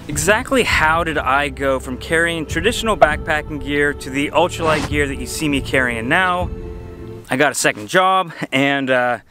Exactly how did I go from carrying traditional backpacking gear to the ultralight gear that you see me carrying now? I got a second job and a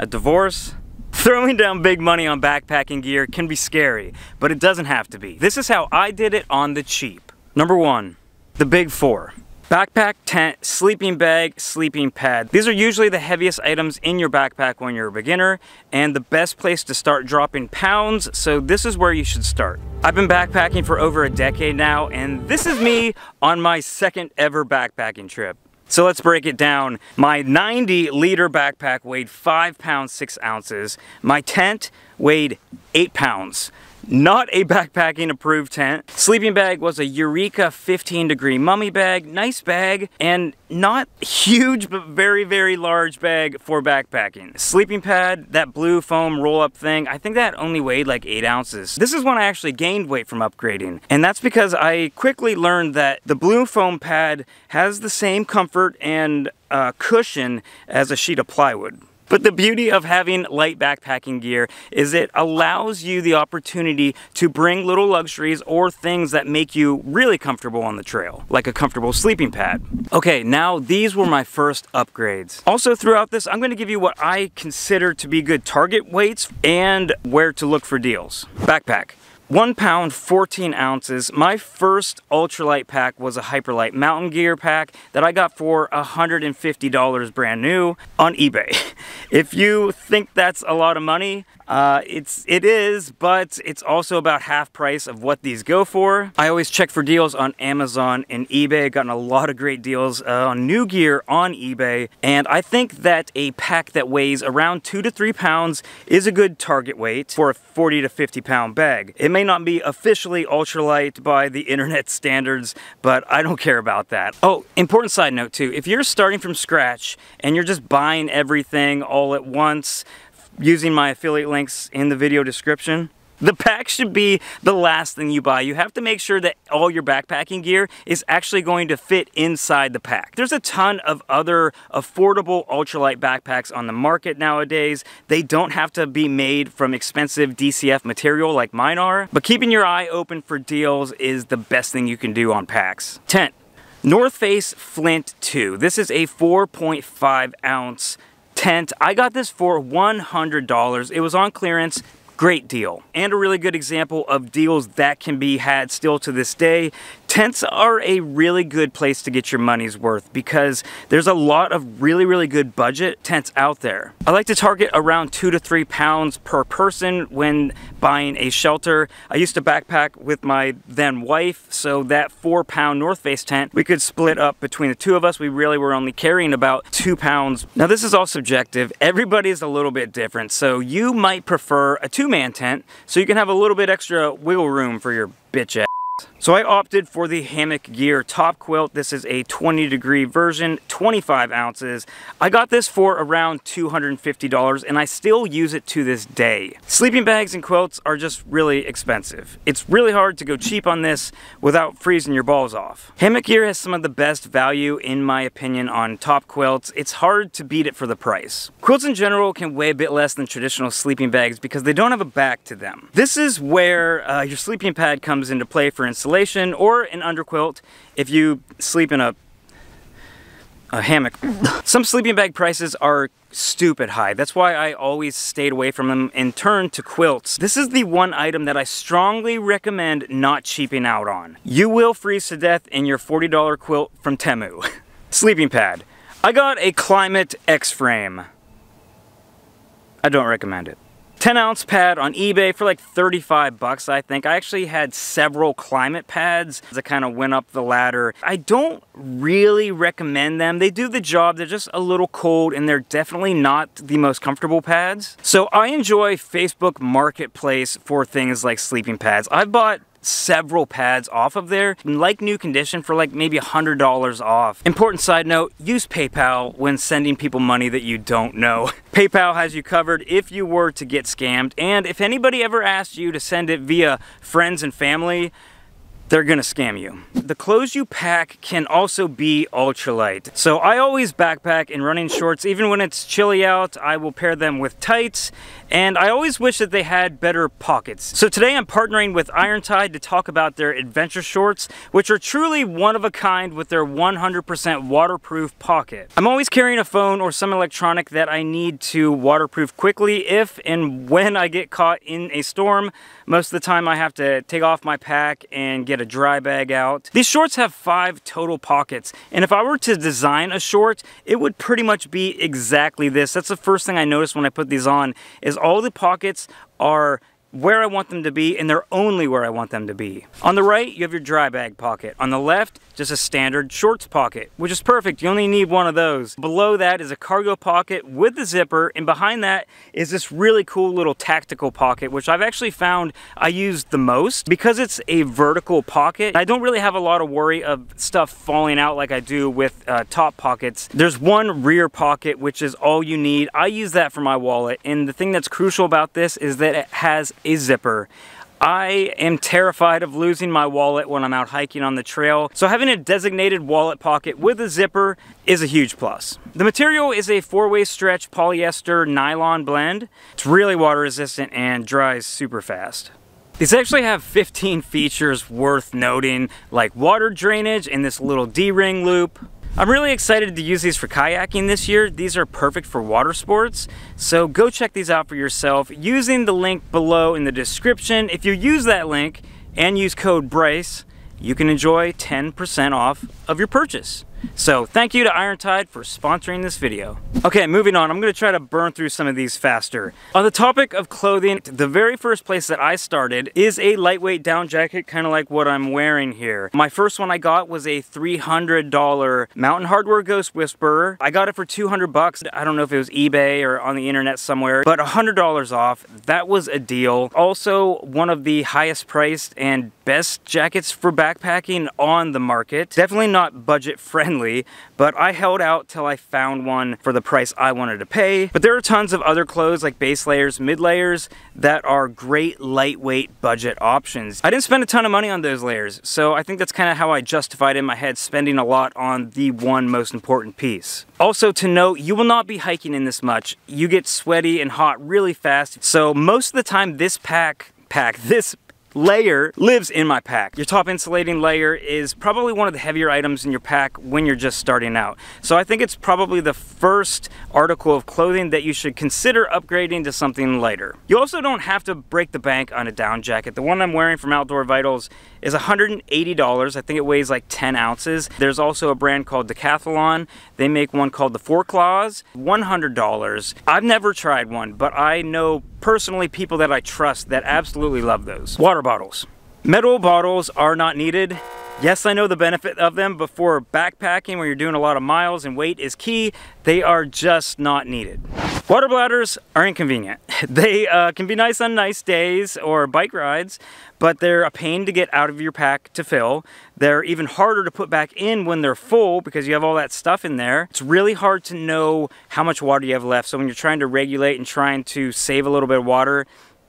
divorce. Throwing down big money on backpacking gear can be scary, but it doesn't have to be. This is how I did it on the cheap. Number 1, the big 4. Backpack, tent, sleeping bag, sleeping pad. These are usually the heaviest items in your backpack when you're a beginner, and the best place to start dropping pounds, so this is where you should start. I've been backpacking for over a decade now, and this is me on my second ever backpacking trip. So let's break it down. My 90-liter backpack weighed 5 pounds 6 ounces. My tent weighed 8 pounds. Not a backpacking approved tent. Sleeping bag was a Eureka 15-degree mummy bag. Nice bag, and not huge, but very, very large bag for backpacking. Sleeping pad, that blue foam roll-up thing, I think that only weighed like 8 ounces. This is when I actually gained weight from upgrading, and that's because I quickly learned that the blue foam pad has the same comfort and cushion as a sheet of plywood. But the beauty of having light backpacking gear is it allows you the opportunity to bring little luxuries or things that make you really comfortable on the trail, like a comfortable sleeping pad. Okay, now these were my first upgrades. Also throughout this, I'm going to give you what I consider to be good target weights and where to look for deals. Backpack. 1 pound 14 ounces. My first ultralight pack was a Hyperlight mountain gear pack that I got for $150 brand new on eBay. If you think that's a lot of money, it is, but it's also about half price of what these go for. I always check for deals on Amazon and eBay. I've gotten a lot of great deals on new gear on eBay, and I think that a pack that weighs around 2 to 3 pounds is a good target weight for a 40 to 50 pound bag. It may not be officially ultralight by the internet standards, but I don't care about that. Oh, important side note too, if you're starting from scratch and you're just buying everything all at once, using my affiliate links in the video description, the pack should be the last thing you buy. You have to make sure that all your backpacking gear is actually going to fit inside the pack. There's a ton of other affordable ultralight backpacks on the market nowadays. They don't have to be made from expensive DCF material like mine are, but keeping your eye open for deals is the best thing you can do on packs. Tent. North Face Flint 2. This is a 4.5 ounce tent. I got this for $100. It was on clearance. Great deal. And a really good example of deals that can be had still to this day. Tents are a really good place to get your money's worth because there's a lot of really, really good budget tents out there. I like to target around 2 to 3 pounds per person when buying a shelter. I used to backpack with my then wife, so that 4-pound North Face tent, we could split up between the two of us. We really were only carrying about 2 pounds. Now this is all subjective. Everybody's a little bit different, so you might prefer a 2-man tent so you can have a little bit extra wiggle room for your bitch ass. So I opted for the Hammock Gear Top Quilt. This is a 20-degree version, 25 ounces. I got this for around $250 and I still use it to this day. Sleeping bags and quilts are just really expensive. It's really hard to go cheap on this without freezing your balls off. Hammock Gear has some of the best value in my opinion on top quilts. It's hard to beat it for the price. Quilts in general can weigh a bit less than traditional sleeping bags because they don't have a back to them. This is where your sleeping pad comes into play for installation, or an underquilt if you sleep in a hammock. Some sleeping bag prices are stupid high. That's why I always stayed away from them and turned to quilts. This is the one item that I strongly recommend not cheaping out on. You will freeze to death in your $40 quilt from Temu. Sleeping pad. I got a Climate X-Frame. I don't recommend it. 10-ounce pad on eBay for like 35 bucks, I think. I actually had several Climate pads that kind of went up the ladder. I don't really recommend them. They do the job. They're just a little cold and they're definitely not the most comfortable pads. So I enjoy Facebook Marketplace for things like sleeping pads. I've bought several pads off of there in like new condition for like maybe $100 off. Important side note, use PayPal when sending people money that you don't know. PayPal has you covered if you were to get scammed, and if anybody ever asked you to send it via friends and family, they're gonna scam you. The clothes you pack can also be ultralight. So I always backpack in running shorts. Even when it's chilly out, I will pair them with tights, and I always wish that they had better pockets. So today I'm partnering with Ultralight to talk about their adventure shorts, which are truly one of a kind with their 100% waterproof pocket. I'm always carrying a phone or some electronic that I need to waterproof quickly if and when I get caught in a storm. Most of the time I have to take off my pack and get a dry bag out. These shorts have 5 total pockets, and if I were to design a short, it would pretty much be exactly this. That's the first thing I noticed when I put these on, is all the pockets are where I want them to be, and they're only where I want them to be. On the right, you have your dry bag pocket. On the left, just a standard shorts pocket, which is perfect. You only need one of those. Below that is a cargo pocket with the zipper, and behind that is this really cool little tactical pocket, which I've actually found I use the most. Because it's a vertical pocket, I don't really have a lot of worry of stuff falling out like I do with top pockets. There's one rear pocket, which is all you need. I use that for my wallet, and the thing that's crucial about this is that it has a zipper. I am terrified of losing my wallet when I'm out hiking on the trail, so having a designated wallet pocket with a zipper is a huge plus. The material is a 4-way stretch polyester nylon blend. It's really water resistant and dries super fast. These actually have 15 features worth noting, like water drainage and this little D-ring loop. I'm really excited to use these for kayaking this year. These are perfect for water sports, so go check these out for yourself using the link below in the description. If you use that link and use code BRYCE, you can enjoy 10% off of your purchase. So thank you to Ultralight for sponsoring this video. Okay, moving on. I'm going to try to burn through some of these faster. On the topic of clothing, the very first place that I started is a lightweight down jacket, kind of like what I'm wearing here. My first one I got was a $300 Mountain Hardwear Ghost Whisperer. I got it for 200 bucks. I don't know if it was eBay or on the internet somewhere, but $100 off. That was a deal. Also, one of the highest priced and best jackets for backpacking on the market. Definitely not budget friendly, but I held out till I found one for the price I wanted to pay. But there are tons of other clothes like base layers, mid layers that are great lightweight budget options. I didn't spend a ton of money on those layers, so I think that's kind of how I justified in my head spending a lot on the one most important piece. Also to note, you will not be hiking in this much. You get sweaty and hot really fast, so most of the time this this layer lives in my pack. Your top insulating layer is probably one of the heavier items in your pack when you're just starting out. So I think it's probably the first article of clothing that you should consider upgrading to something lighter. You also don't have to break the bank on a down jacket. The one I'm wearing from Outdoor Vitals is $180. I think it weighs like 10 ounces. There's also a brand called Decathlon. They make one called the Four Claws, $100. I've never tried one, but I know personally people that I trust that absolutely love those. Water bottles. Metal bottles are not needed. Yes, I know the benefit of them, but for backpacking where you're doing a lot of miles and weight is key, they are just not needed. Water bladders are inconvenient. They can be nice on nice days or bike rides, but they're a pain to get out of your pack to fill. They're even harder to put back in when they're full because you have all that stuff in there. It's really hard to know how much water you have left, so when you're trying to regulate and trying to save a little bit of water.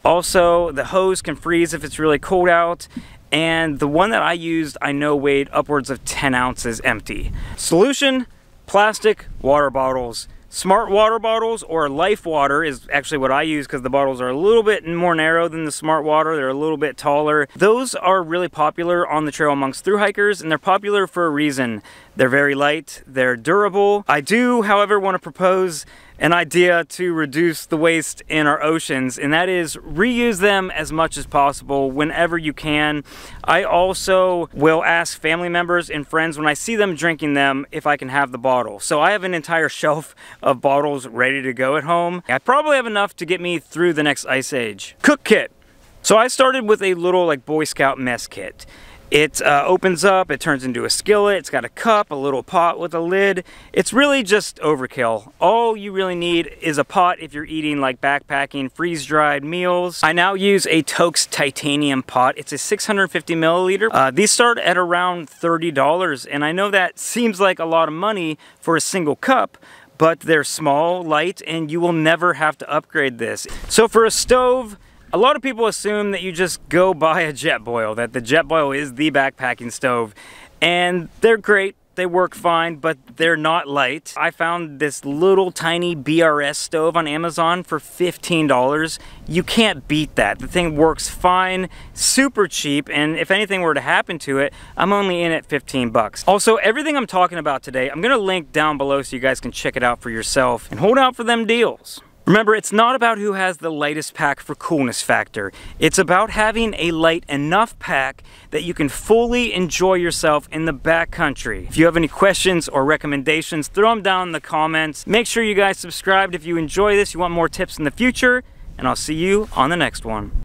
Also, the hose can freeze if it's really cold out. And the one that I used, I know weighed upwards of 10 ounces empty. Solution, plastic water bottles. Smart water bottles or Life Water is actually what I use because the bottles are a little bit more narrow than the Smart Water. They're a little bit taller. Those are really popular on the trail amongst thru hikers, and they're popular for a reason. They're very light, they're durable. I do, however, want to propose an idea to reduce the waste in our oceans, and that is reuse them as much as possible whenever you can. I also will ask family members and friends when I see them drinking them if I can have the bottle. So I have an entire shelf of bottles ready to go at home. I probably have enough to get me through the next ice age. Cook kit. So I started with a little like Boy Scout mess kit. It opens up, it turns into a skillet, it's got a cup, a little pot with a lid. It's really just overkill. All you really need is a pot if you're eating like backpacking freeze-dried meals. I now use a Toaks titanium pot. It's a 650 milliliter. These start at around $30, and I know that seems like a lot of money for a single cup, but they're small, light, and you will never have to upgrade this. So for a stove, A lot of people assume that you just go buy a Jetboil, that the Jetboil is the backpacking stove, and they're great. They work fine, but they're not light. I found this little tiny BRS stove on Amazon for $15. You can't beat that. The thing works fine, super cheap, and if anything were to happen to it, I'm only in at 15 bucks. Also, everything I'm talking about today, I'm gonna link down below so you guys can check it out for yourself and hold out for them deals. Remember, it's not about who has the lightest pack for coolness factor. It's about having a light enough pack that you can fully enjoy yourself in the backcountry. If you have any questions or recommendations, throw them down in the comments. Make sure you guys subscribe if you enjoy this, you want more tips in the future, and I'll see you on the next one.